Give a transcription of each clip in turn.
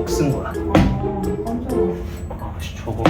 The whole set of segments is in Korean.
녹슨 거야. 깜짝이야. 아, 씨, 저거.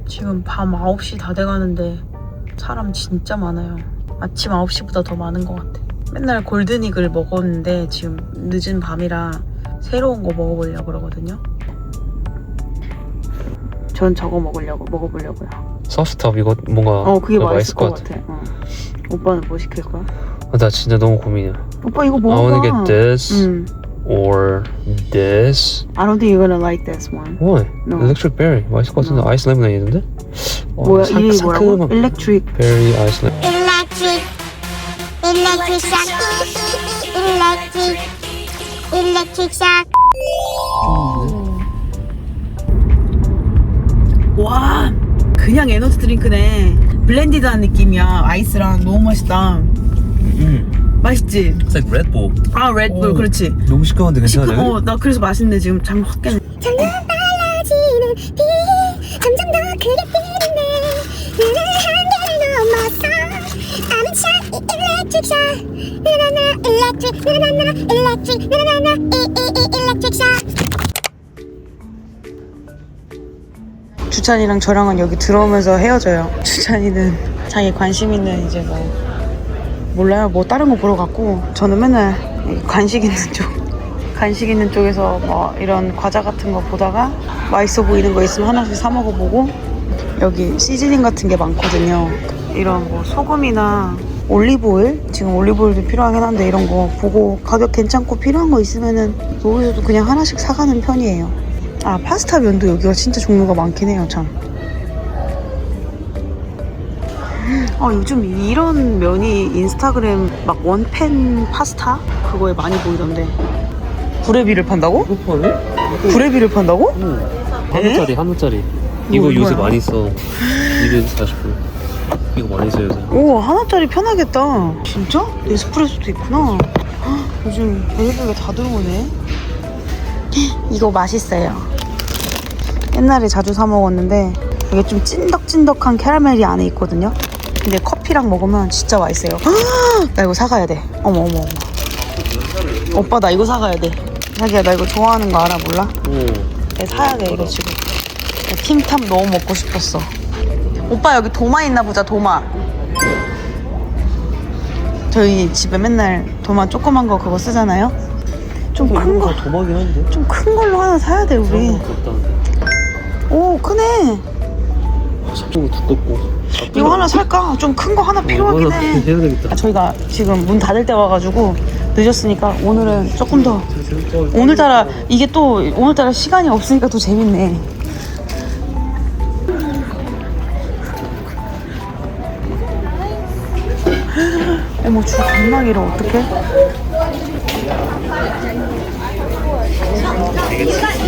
지금 밤 9시 다 돼가는데 사람 진짜 많아요. 아침 9시보다 더 많은 것 같아. 맨날 골든이글 먹었는데 지금 늦은 밤이라 새로운 거 먹어보려고 그러거든요. 전 저거 먹어보려고요. 서스탑 이거 뭔가 그게 맛있을 것 같아. 오빠는 뭐 시킬 거야? 나 진짜 너무 고민이야. 오빠 이거 I 먹어봐. wanna get this or this. I don't think you're gonna like this one. Why? No. Electric berry 맛있을 것 같은데. No. 아이스 레모네이드인데? 뭐야 이게 뭐라고? Electric berry 아이스 레몬. Electric shock. Electric shock. 와 그냥 에너지 드링크네. 블렌디드한 느낌이야. 아이스랑 너무 맛있다. 맛있지? It's like Red Bull. 아 레드불 그렇지. 너무 시끄러운데 괜찮아요? 나 그래서 맛있네. 지금 장 확 깨네. 점점 빨라지는 비 점점 더 크게 뛰는데 나는 한계를 넘어서 I'm a electric shock. 나나나 electric 나나나 electric 나나나 electric shock. 주찬이랑 저랑은 여기 들어오면서 헤어져요. 주찬이는 자기 관심 있는 이제 몰라요. 뭐 다른 거 보러 갔고 저는 맨날 간식 있는 쪽에서 뭐 이런 과자 같은 거 보다가 맛있어 보이는 거 있으면 하나씩 사 먹어보고 여기 시즈닝 같은 게 많거든요. 이런 뭐 소금이나 올리브오일 지금 올리브오일도 필요하긴 한데 이런 거 보고 가격 괜찮고 필요한 거 있으면은 여기서도 그냥 하나씩 사가는 편이에요. 아 파스타 면도 여기가 진짜 종류가 많긴 해요. 참 요즘 이런 면이 인스타그램 막 원팬 파스타 그거에 많이 보이던데. 구레비를 판다고? 이거 파네? 구레비를 판다고? 한우짜리 한우짜리. 이거 요새 많이 써. 240불. 이거 많이 써 요새. 오 하나짜리 편하겠다. 진짜? 에스프레소도 있구나. 헉, 요즘 별의별게 다 들어오네. 이거 맛있어요. 옛날에 자주 사 먹었는데 이게 좀 찐덕찐덕한 캐러멜이 안에 있거든요. 근데 커피랑 먹으면 진짜 맛있어요. 나 이거 사가야 돼. 어머 오빠 나 이거 사가야 돼. 자기야 나 이거 좋아하는 거 알아 몰라? 네, 사야 돼 이거 지금. 틴탐 너무 먹고 싶었어. 오빠 여기 도마 있나 보자. 도마. 저희 집에 맨날 도마 조그만 거 그거 쓰잖아요. 좀 큰 거. 도마긴 한데. 좀 큰 걸로 하나 사야 돼 우리. 오 크네. 좀 두껍고. 이거 하나 살까? 좀 큰 거 하나 필요하긴 해. 해야 되겠다. 저희가 지금 문 닫을 때 와가지고 늦었으니까 오늘은 조금 더 오늘따라 시간이 없으니까 더 재밌네. 어머 줄 겁나 길어. 어떡해?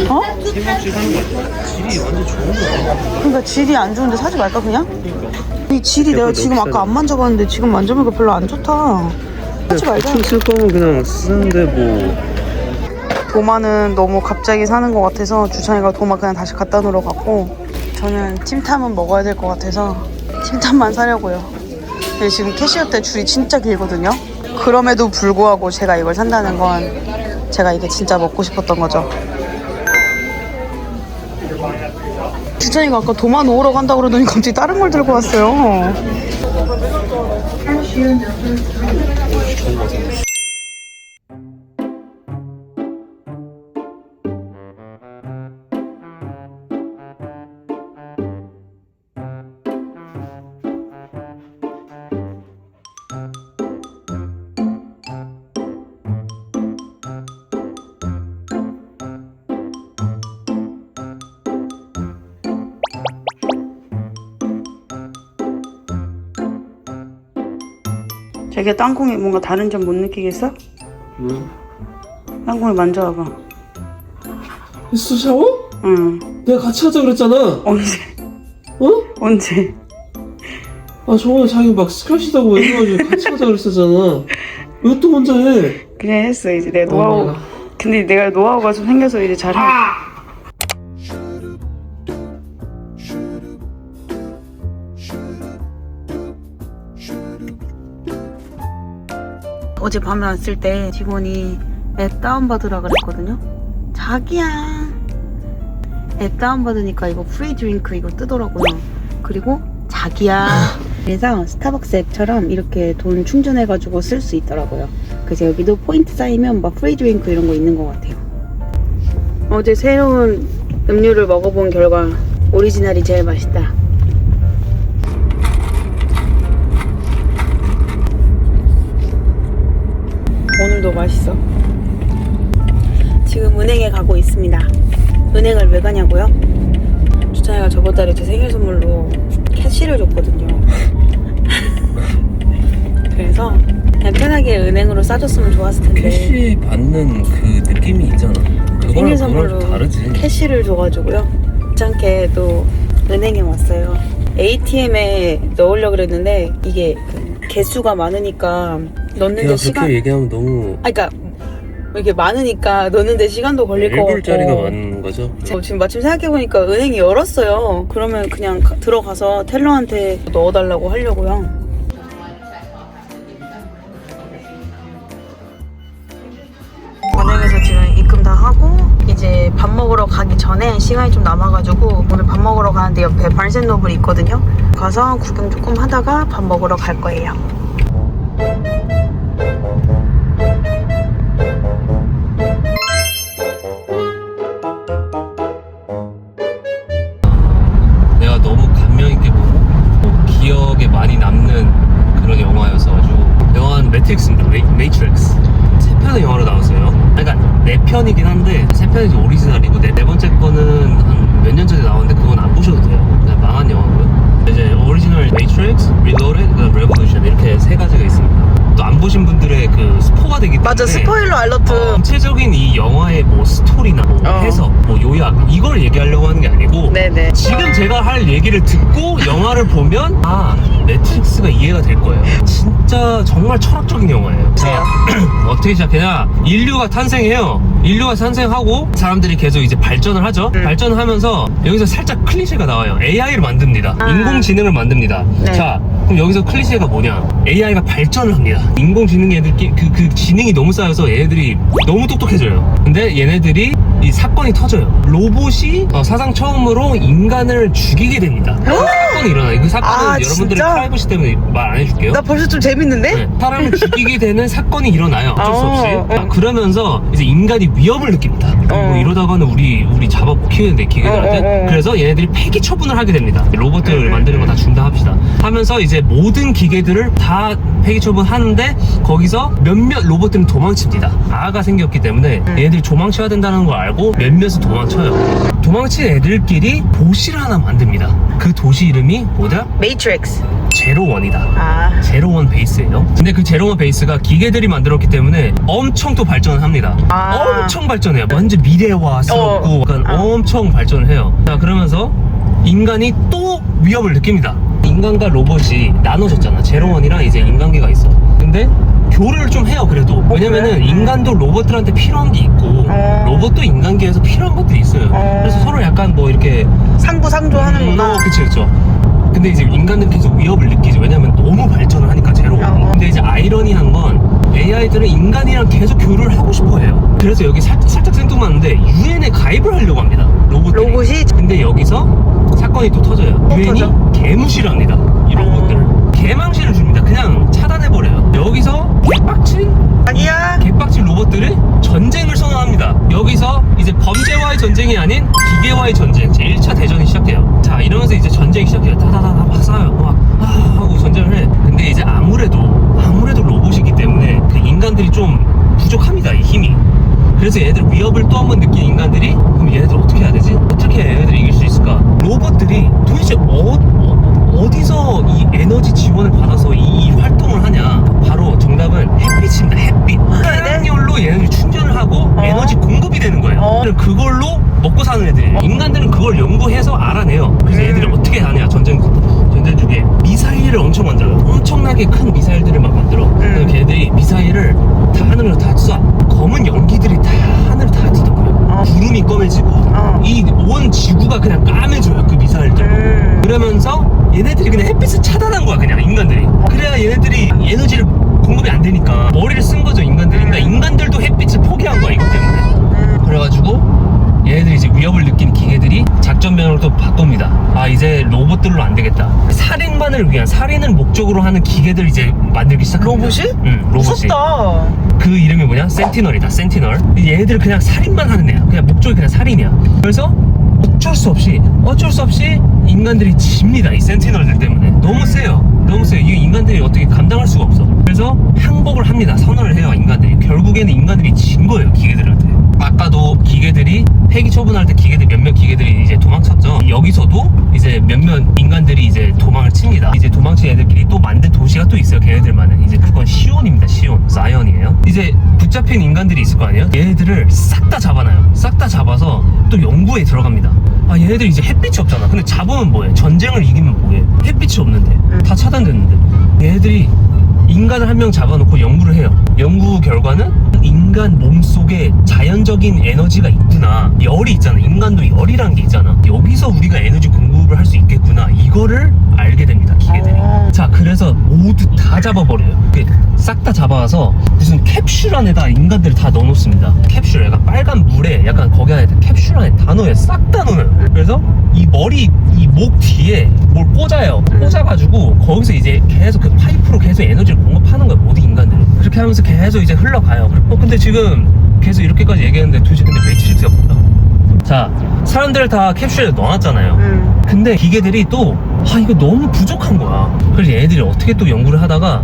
어? 생각지 사는 거 질이 완전 좋은 거야. 그러니까 질이 안 좋은데 사지 말까 그냥? 이 질이 내가 지금 아까 안 만져봤는데 지금 만져보니까 별로 안 좋다. 사지 말자. 대충 쓸 거면 그냥 쓰는데 뭐. 도마는 너무 갑자기 사는 것 같아서 주찬이가 도마 그냥 다시 갖다 놓으러 갔고 저는 찜탐은 먹어야 될 것 같아서 찜탐만 사려고요. 근데 지금 캐시어 때 줄이 진짜 길거든요. 그럼에도 불구하고 제가 이걸 산다는 건 제가 이게 진짜 먹고 싶었던 거죠. 주찬이가 아까 도마 놓으러 간다고 그러더니 갑자기 다른 걸 들고 왔어요. 자기가 땅콩이 뭔가 다른 점 못 느끼겠어? 응? 땅콩이 만져봐봐. 했어 샤워? 응. 내가 같이 하자 그랬잖아. 언제? 어? 언제? 아 저번에 자기 막 스크래시다고 해가지고 같이 하자 그랬었잖아. 왜 또 먼저 해? 그냥 했어. 이제 내 노하우. 내가. 근데 내가 노하우가 좀 생겨서 이제 잘해. 어제 밤에 왔을 때 직원이 앱 다운받으라 그랬거든요. 자기야, 앱 다운받으니까 이거 프리 드링크 이거 뜨더라고요. 그리고 자기야, 그래서 스타벅스 앱처럼 이렇게 돈 충전해가지고 쓸 수 있더라고요. 그래서 여기도 포인트 쌓이면 막 프리 드링크 이런 거 있는 것 같아요. 어제 새로운 음료를 먹어본 결과 오리지널이 제일 맛있다. 오늘도 맛있어. 지금 은행에 가고 있습니다. 은행을 왜 가냐고요? 주찬이가 저번 달에 제 생일 선물로 캐시를 줬거든요. 그래서 그냥 편하게 은행으로 싸줬으면 좋았을 텐데. 캐시 받는 그 느낌이 있잖아. 생일 선물로 다르지. 캐시를 줘가지고요. 귀찮게 또 은행에 왔어요. ATM에 넣으려고 그랬는데 이게 그 개수가 많으니까 넣는데 시간. 그렇게 얘기하면 너무. 그러니까 이게 많으니까 넣는데 시간도 걸릴 것 같고. 1불짜리가 많은 거죠? 지금 마침 생각해보니까 은행이 열었어요. 그러면 그냥 들어가서 텔러한테 넣어달라고 하려고요. 은행에서 지금 입금 다 하고 이제 밥 먹으러 가기 전에 시간이 좀 남아가지고 오늘 밥 먹으러 가는데 옆에 발센노블이 있거든요. 가서 구경 조금 하다가 밥 먹으러 갈 거예요. 내가 너무 감명 있게 보고 기억에 많이 남는 그런 영화였어가지고 영화는 매트릭스입니다. 매트릭스. 3편의 영화로 나왔어요. 그러니까 4편이긴 한데 3편이 오리지널이고 네 번째 거는 한 몇 년 전에 나왔는데 그건 안 보셔도 돼요. 그냥 망한 영화고요. 이제 오리지널 매트릭스, 리로डे드, 그 레볼루션 이렇게 3가지가 있습니다. 또 안 보신 분들의 그 스포가 되기 때문에 맞아, 스포일러 알러트. 전체적인 이 영화의 뭐 스토리나 뭐 해석, 뭐 요약 이걸 얘기하려고 하는 게 아니고 네네. 지금 제가 할 얘기를 듣고 영화를 보면 매트릭스가 이해가 될 거예요. 진짜 정말 철학적인 영화예요. 자, 어떻게 시작해냐? 인류가 탄생해요. 인류가 탄생하고 사람들이 계속 이제 발전을 하죠. 발전을 하면서 여기서 살짝 클리셰가 나와요. AI를 만듭니다. 인공지능을 만듭니다. 네. 자, 그럼 여기서 클리셰가 뭐냐? AI가 발전을 합니다. 인공지능 애들끼리 그 지능이 너무 쌓여서 얘네들이 너무 똑똑해져요. 근데 얘네들이 이 사건이 터져요. 로봇이 사상 처음으로 인간을 죽이게 됩니다. 사건이 일어나요. 그 사건은 여러분들의 진짜? 프라이버시 때문에 말 안 해줄게요. 나 벌써 좀 재밌는데? 네, 사람을 죽이게 되는 사건이 일어나요. 어쩔 수 없이. 어. 그러면서 이제 인간이 위협을 느낍니다. 뭐 이러다가는 우리 잡아 먹히는데 기계들한테. 그래서 얘네들이 폐기 처분을 하게 됩니다. 로봇들 만드는 거 다 중단합시다. 하면서 이제 모든 기계들을 다 폐기 처분하는데 거기서 몇몇 로봇들은 도망칩니다. 아가 생겼기 때문에 얘네들이 도망쳐야 된다는 걸 알고 몇몇은 도망쳐요. 도망친 애들끼리 도시를 하나 만듭니다. 그 도시 이름이 뭐다? 매트릭스. 제로원이다. 제로원 베이스예요. 근데 그 제로원 베이스가 기계들이 만들었기 때문에 엄청 또 발전을 합니다. 엄청 발전해요. 완전 미래화스럽고 약간 엄청 발전을 해요. 자, 그러면서 인간이 또 위협을 느낍니다. 인간과 로봇이 나눠졌잖아. 제로원이랑 이제 인간계가 있어. 근데 교류를 좀 해요. 그래도 왜냐면은 인간도 로봇들한테 필요한 게 있고 로봇도 인간계에서 필요한 것들이 있어요. 그래서 서로 약간 뭐 이렇게 상부상조하는구나. 그쵸. 근데 이제 인간들은 계속 위협을 느끼죠. 왜냐면 너무 발전을 하니까 제로원이. 근데 이제 아이러니한 건 AI들은 인간이랑 계속 교류를 하고 싶어 해요. 그래서 여기 살짝 생뚱맞는데 UN에 가입을 하려고 합니다. 로봇이. 근데 여기서 사건이 또 터져요. UN이 개무시를 합니다. 이 로봇들을. 개망신을 줍니다. 그냥 차단해버려요. 여기서 개빡친 로봇들이 전쟁을 선언합니다. 여기서 이제 범죄와의 전쟁이 아닌 기계와의 전쟁, 제 1차 대전이 시작돼요. 자, 이러면서 이제 전쟁이 시작해요. 다다다다 막 싸워요. 막 하고 전쟁을 해. 근데 이제 아무래도 로봇이기 때문에 그 인간들이 좀 부족합니다. 이 힘이. 그래서 얘네들 위협을 또 한 번 느낀 인간들이 그럼 얘네들 어떻게 해야 되지? 어떻게 해야 얘네들이 이길 수 있을까? 로봇들이 도대체 어디서 이 에너지 지원을 받아서 이 활동을 하냐? 바로 알아내요. 그래서 얘들이 어떻게 하냐, 전쟁 중에 미사일을 엄청 만들어요. 엄청나게 큰 미사일들을 막 만들어. 그래서 걔네들이 미사일을 다 하늘로 다 쏴. 검은 연기들이 다 하늘을 다 뒤덮어요. 구름이 검해지고 이 온 지구가 그냥 까매져요, 그 미사일들. 그러면서 얘네들이 그냥 햇빛을 차단한 거야, 그냥 인간들이. 그래야 얘네들이 에너지를 공급이 안 되니까 머리를 쓴 거죠, 인간들이. 그러니까 인간들도 햇빛을 포기한 거야, 이것 때문에. 그래가지고 얘네들이 이제 위협을 느낀 기계들이 작전명령을 또 바꿉니다. 아, 이제 로봇들로 안 되겠다. 살인만을 위한, 살인을 목적으로 하는 기계들 이제 만들기 시작합니다. 로봇이? 응, 로봇이. 무섭다. 그 이름이 뭐냐? 센티널이다, 센티널. 얘네들은 그냥 살인만 하는 애야. 그냥 목적이 그냥 살인이야. 그래서 어쩔 수 없이 인간들이 집니다, 이 센티널들 때문에. 너무 세요. 이 인간들이 어떻게 감당할 수가 없어. 그래서 항복을 합니다. 선언을 해요, 인간들이. 결국에는 인간들이 진 거예요, 기계들한테. 아까도 기계들이 폐기 처분할 때 몇몇 기계들이 이제 도망쳤죠. 여기서도 이제 몇몇 인간들이 이제 도망을 칩니다. 이제 도망친 애들끼리 또 만든 도시가 또 있어요, 걔네들만은. 이제 그건 시온입니다, 시온. 자이언이에요. 이제 붙잡힌 인간들이 있을 거 아니에요? 얘네들을 싹 다 잡아놔요. 싹 다 잡아서 또 연구에 들어갑니다. 아, 얘네들 이제 햇빛이 없잖아. 근데 잡으면 뭐해? 전쟁을 이기면 뭐해? 햇빛이 없는데. 다 차단됐는데. 얘네들이 인간을 한 명 잡아놓고 연구를 해요. 연구 결과는 인간 몸속에 자연적인 에너지가 있구나. 열이 있잖아. 인간도 열이라는 게 있잖아. 여기서 우리가 에너지 공급을 할 수 있겠구나. 이거를 알게 됩니다, 기계들이. 자, 그래서 모두 다 잡아버려요. 싹 다 잡아와서 무슨 캡슐 안에다 인간들을 다 넣어놓습니다. 캡슐, 약간 빨간 물에 약간 거기 안에 캡슐 안에 다 넣어요. 싹 다 넣어요. 그래서 이 목 뒤에 뭘 꽂아요. 꽂아가지고 거기서 이제 계속 그 파이프로 계속 에너지를 공급하는 거예요, 모든 인간들이. 그렇게 하면서 계속 이제 흘러가요. 근데 지금 계속 이렇게까지 얘기했는데 도대체 근데 매트릭스가 뭐야? 자, 사람들을 다 캡슐에 넣어놨잖아요. 근데 기계들이 또 이거 너무 부족한 거야. 그래서 얘네들이 어떻게 또 연구를 하다가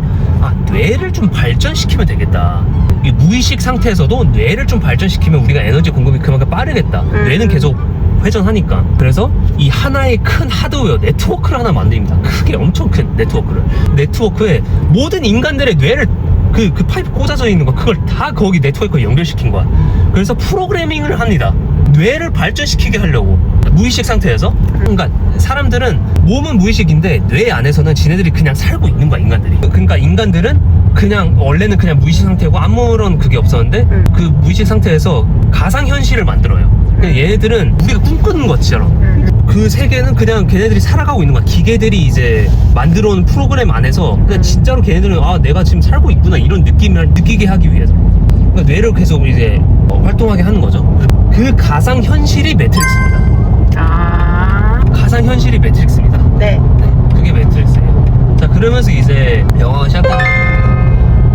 뇌를 좀 발전시키면 되겠다. 이 무의식 상태에서도 뇌를 좀 발전시키면 우리가 에너지 공급이 그만큼 빠르겠다. 뇌는 계속 회전하니까. 그래서 이 하나의 큰 하드웨어 네트워크를 하나 만듭니다. 크게 엄청 큰 네트워크에 모든 인간들의 뇌를 그 파이프 꽂아져 있는 거, 그걸 다 거기 네트워크에 연결시킨 거야. 그래서 프로그래밍을 합니다. 뇌를 발전시키게 하려고, 무의식 상태에서. 그러니까 사람들은 몸은 무의식인데 뇌 안에서는 지네들이 그냥 살고 있는 거야, 인간들이. 그러니까 인간들은 그냥 원래는 그냥 무의식 상태고 아무런 그게 없었는데 그 무의식 상태에서 가상현실을 만들어요. 얘네들은 우리가 꿈꾸는 것처럼 그 세계는 그냥 걔네들이 살아가고 있는 거야. 기계들이 이제 만들어 온 프로그램 안에서 그냥 진짜로 걔네들은 내가 지금 살고 있구나, 이런 느낌을 느끼게 하기 위해서 그러니까 뇌를 계속 이제 활동하게 하는 거죠. 그 가상현실이 매트릭스입니다. 가상현실이 매트릭스입니다. 네. 그게 매트릭스예요. 자, 그러면서 이제 영화가 시작하면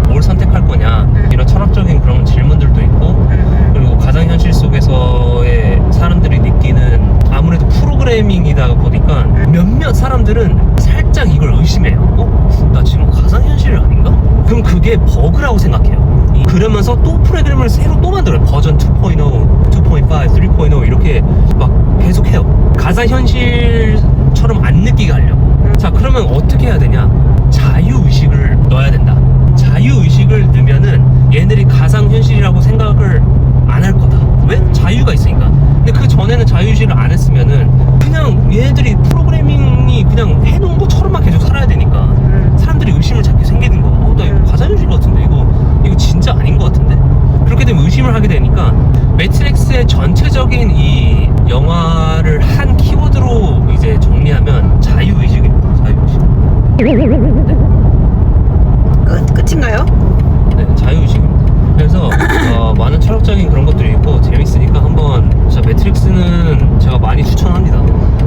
뭘 선택할 거냐, 이런 철학적인 그런 질문들도 있고, 그리고 가상현실 속에서의 사람들이 느끼는 아무래도 프로그래밍이다 보니까 몇몇 사람들은 살짝 이걸 의심해요. 나 지금 가상현실 아닌가? 그럼 그게 버그라고 생각해요. 그러면서 또 프로그램을 새로 또 만들어요. 버전 2.0, 2.5, 3.0 이렇게 막 계속 해요. 가상현실처럼 안 느끼게 하려고. 자, 그러면 어떻게 해야 되냐? 자유의식을 넣어야 된다. 자유의식을 넣으면은 얘네들이 가상현실이라고 생각을 안 할 거다. 왜? 자유가 있으니까. 근데 그 전에는 자유의식을 안 했으면은 그냥 얘네들이 프로그래밍이 그냥 해놓은 것처럼만 계속 살아야 되니까 사람들이 의심을 자꾸 생기는 거야. 나 이거 가상현실 같은데, 이거 진짜 아닌 것 같은데. 그렇게 되면 의심을 하게 되니까 매트릭스의 전체적인 이 영화를 한 키워드로 이제 정리하면 자유의식입니다. 자유의식. 끝인가요? 네, 자유의식입니다. 그래서 많은 철학적인 그런 것들이 있고 재밌으니까 한번, 진짜 매트릭스는 제가 많이 추천합니다.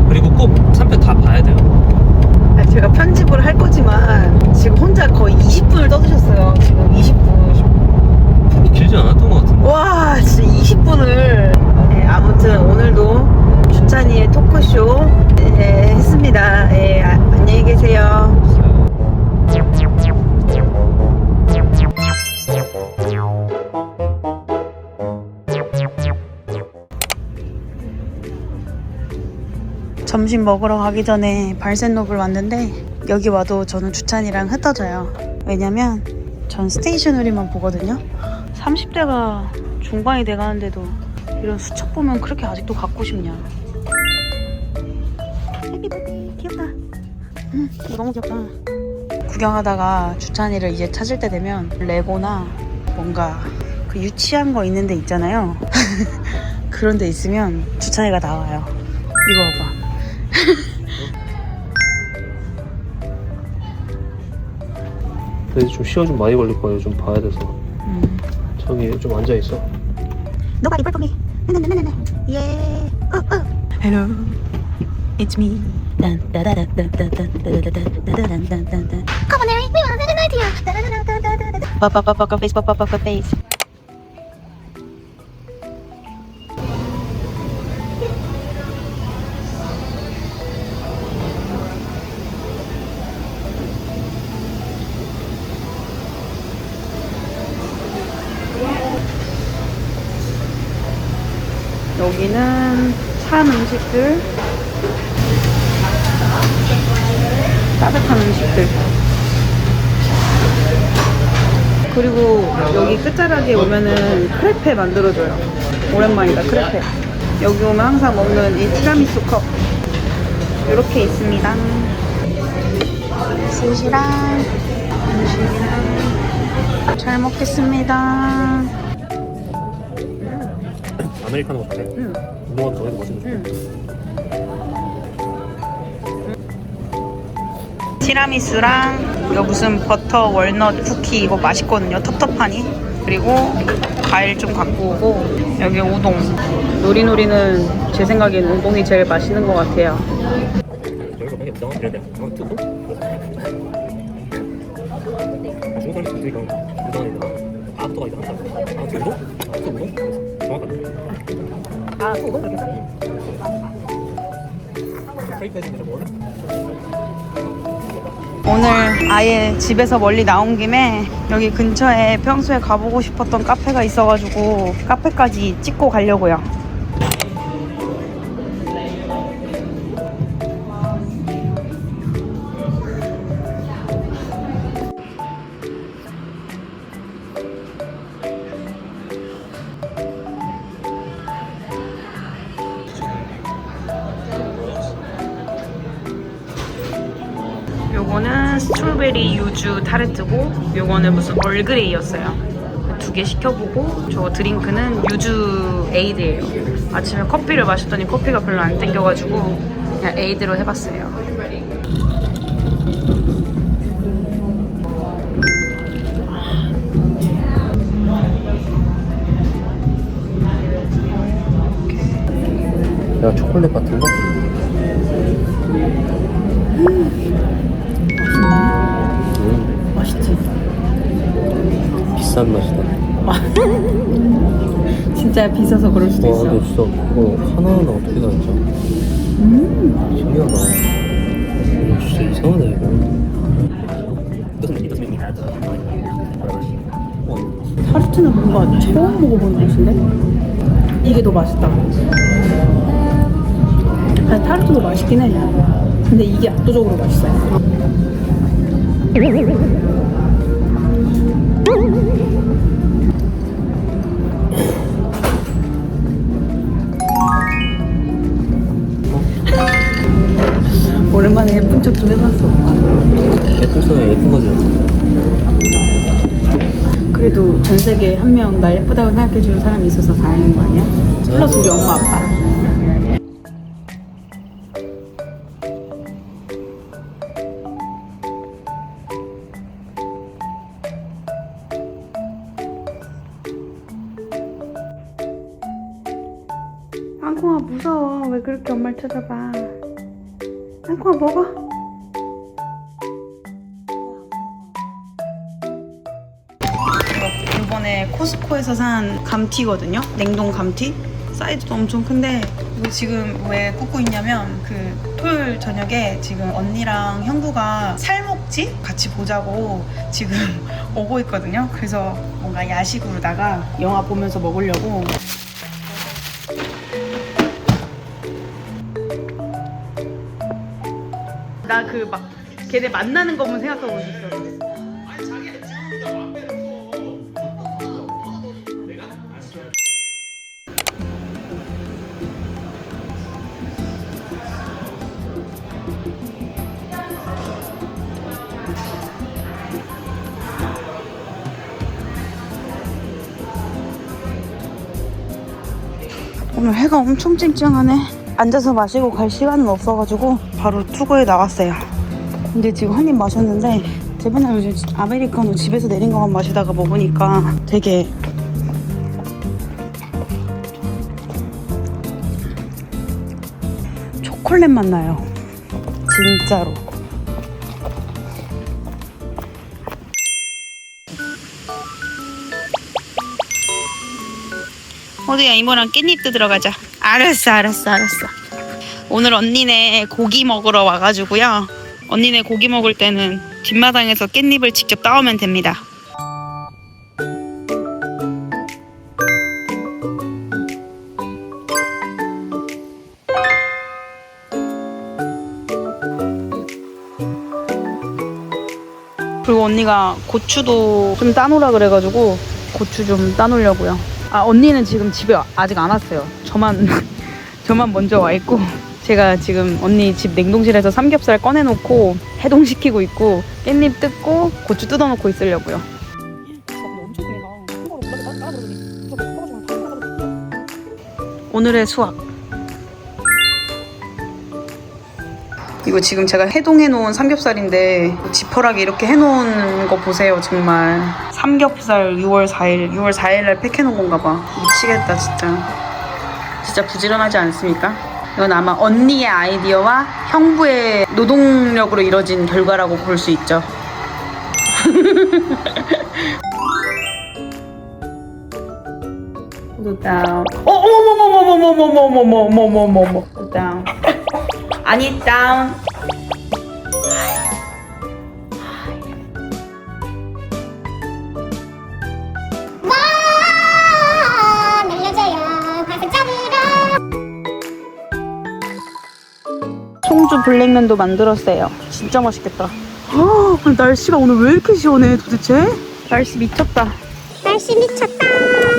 그리고 꼭 3편 다 봐야 돼요. 제가 편집을 할 거지만 지금 혼자 거의 20분을 떠드셨어요. 지금 20분. 그렇게 길지 않았던 것 같은데. 와, 진짜 20분을. 네, 아무튼 오늘도 주찬이의 토크쇼 했습니다. 네, 안녕히 계세요. 점심 먹으러 가기 전에 발센노블 왔는데 여기 와도 저는 주찬이랑 흩어져요. 왜냐면 전 스테이셔너리만 보거든요. 30대가 중반이 돼가는데도 이런 수첩 보면 그렇게 아직도 갖고 싶냐. 이거 너무 귀엽다. 구경하다가 주찬이를 이제 찾을 때 되면 레고나 뭔가 그 유치한 거 있는 데 있잖아요. 그런 데 있으면 주찬이가 나와요. 이거 봐봐. 근데 좀 시간 좀 많이 걸릴 거예요. 좀 봐야 돼서. 저기 좀 앉아 있어. Nobody pray for me. 나나나나나. Yeah. Hello, it's me. Come on, Mary. We want to do it. Poker face, poker face. 여기는 찬 음식들, 따뜻한 음식들. 그리고 여기 끝자락에 오면은 크레페 만들어줘요. 오랜만이다, 크레페. 여기 오면 항상 먹는 이 티라미수 컵 이렇게 있습니다. 스시랑 음식이랑 잘 먹겠습니다. 아메리카노 같아. 운동화도 저기도 멋있는 거. 티라미수랑 이거 무슨 버터 월넛 쿠키 이거 맛있거든요. 텁텁하니. 그리고 과일 좀 갖고 오고 여기 우동. 노리노리는 제 생각엔 우동이 제일 맛있는 것 같아요. 여기서 그냥 우동 이래야 돼. 두고? 중국 사람이 이거 우동이구나. 아부터가 이거 한다. 아, 저 우동? 아, 저 우동? 정확하네. 아, 우동 이렇게 써? 프라이팬에서 내가 먹을래? 오늘 아예 집에서 멀리 나온 김에 여기 근처에 평소에 가보고 싶었던 카페가 있어가지고 카페까지 찍고 가려고요. 요거는 스트로베리 유주 타르트고 요거는 무슨 얼그레이였어요. 두 개 시켜보고 저 드링크는 유주 에이드예요. 아침에 커피를 마셨더니 커피가 별로 안 땡겨가지고 그냥 에이드로 해봤어요. 야, 초콜릿 같은 거? 맛있지? 비싼 맛이다. 진짜 비싸서 그럴 수도 있어. 근데 진짜 이거 하나하나 어떻게 다 진짜. 신기하다. 진짜 이상하네 이거. 타르트는 뭔가 처음 먹어보는 맛인데? 이게 더 맛있다. 아니, 타르트도 맛있긴 해. 근데 이게 압도적으로 맛있어요. 오랜만에 예쁜 척 좀 해봤어. 예쁜 사람 예쁜 거지. 그래도 전 세계에 한 명 나 예쁘다고 생각해주는 사람이 있어서 다행인 거 아니야? 플러스 우리 엄마 아빠. 땅콩아 무서워. 왜 그렇게 엄마를 쳐다봐. 땅콩아 먹어. 이번에 코스코에서 산 감튀거든요. 냉동 감튀. 사이즈도 엄청 큰데 이거 지금 왜 굽고 있냐면 그 토요일 저녁에 지금 언니랑 형부가 살목지 같이 보자고 지금 오고 있거든요. 그래서 뭔가 야식으로다가 영화 보면서 먹으려고. 나 그 막 걔네 만나는 거만 생각하고 있었어. 오늘 해가 엄청 쨍쨍하네. 앉아서 마시고 갈 시간은 없어가지고 바로 투고에 나왔어요. 근데 지금 한 입 마셨는데 제 맨날 요즘 아메리카노 집에서 내린 것만 마시다가 먹으니까 되게 초콜릿 맛 나요. 진짜로. 어디야, 이모랑 깻잎 뜯으러 가자. 알았어. 오늘 언니네 고기 먹으러 와가지고요. 언니네 고기 먹을 때는 뒷마당에서 깻잎을 직접 따오면 됩니다. 그리고 언니가 고추도 좀 따놓으라 그래가지고 고추 좀 따놓으려고요. 아, 언니는 지금 집에 아직 안 왔어요. 저만 먼저 와 있고, 제가 지금 언니 집 냉동실에서 삼겹살 꺼내놓고 해동시키고 있고 깻잎 뜯고 고추 뜯어놓고 있으려고요. 오늘의 수학. 이거 지금 제가 해동해놓은 삼겹살인데 지퍼락에 이렇게 해놓은 거 보세요. 정말 삼겹살 6월 4일 날 팩해놓은 건가 봐. 미치겠다 진짜 부지런하지 않습니까? 이건 아마 언니의 아이디어와 형부의 노동력으로 이뤄진 결과라고 볼 수 있죠. down. 어머머머머머머머머머머머머. down. 아니 down. 와 날려줘요 발색 잡으러. 송주 블랙면도 만들었어요. 진짜 맛있겠다. 날씨가 오늘 왜 이렇게 시원해 도대체? 날씨 미쳤다. 날씨 미쳤다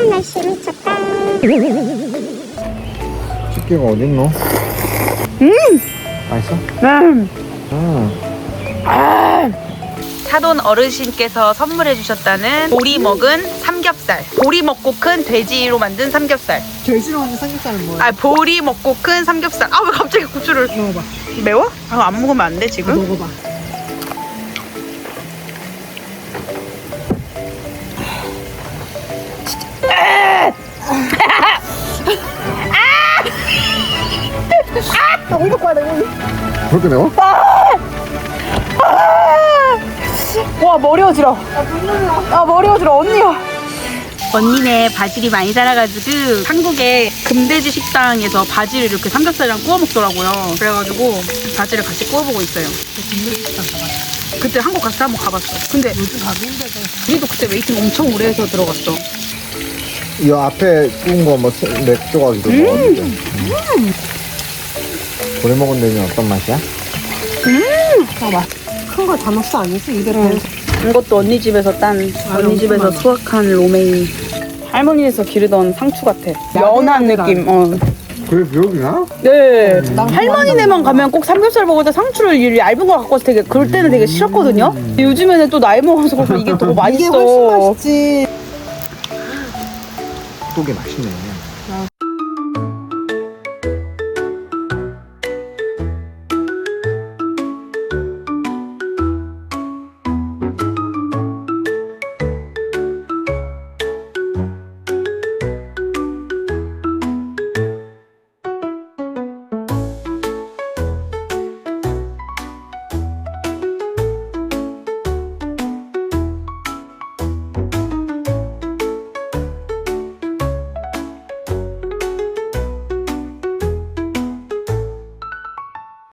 날씨 미쳤다. 집게가 어딨노? 맛있어? 사돈 어르신께서 선물해 주셨다는 보리 먹은 삼겹살. 보리 먹고 큰 돼지로 만든 삼겹살. 돼지로 하는 삼겹살은 뭐야? 아, 보리 먹고 큰 삼겹살. 아, 왜 갑자기 고추를 먹어봐. 매워? 아, 안 먹으면 안 돼 지금? 먹어봐. 그렇게 매워? 와, 머리 어지러. 머리 어지러. 언니야. 언니네 바질이 많이 자라가지고 한국의 금돼지 식당에서 바질을 이렇게 삼겹살이랑 구워 먹더라고요. 그래가지고 바질을 같이 구워 보고 있어요. 그때 한국 갔을 때 한번 가봤어. 근데 요즘 가기 힘들대. 우리도 그때 웨이팅 엄청 오래 해서 들어갔어. 이 앞에 구운 거뭐 몇 조각이도 먹었는데. 오래 먹은 데는 어떤 맛이야? 봐봐. 큰 걸 담았어 아니지? 이대로. 이것도 언니 집에서 딴, 언니 집에서 수확한 로메인. 할머니에서 기르던 상추 같아. 연한 느낌. 그래 기억이나? 네. 할머니네만 가면 꼭 삼겹살 먹을 때 상추를 얇은 거 갖고 와서 되게 그럴 때는 되게 싫었거든요. 근데 요즘에는 또 나이 먹어서 그래서 이게 더 맛있어. 이게 훨씬 맛있지. 또게 맛있네.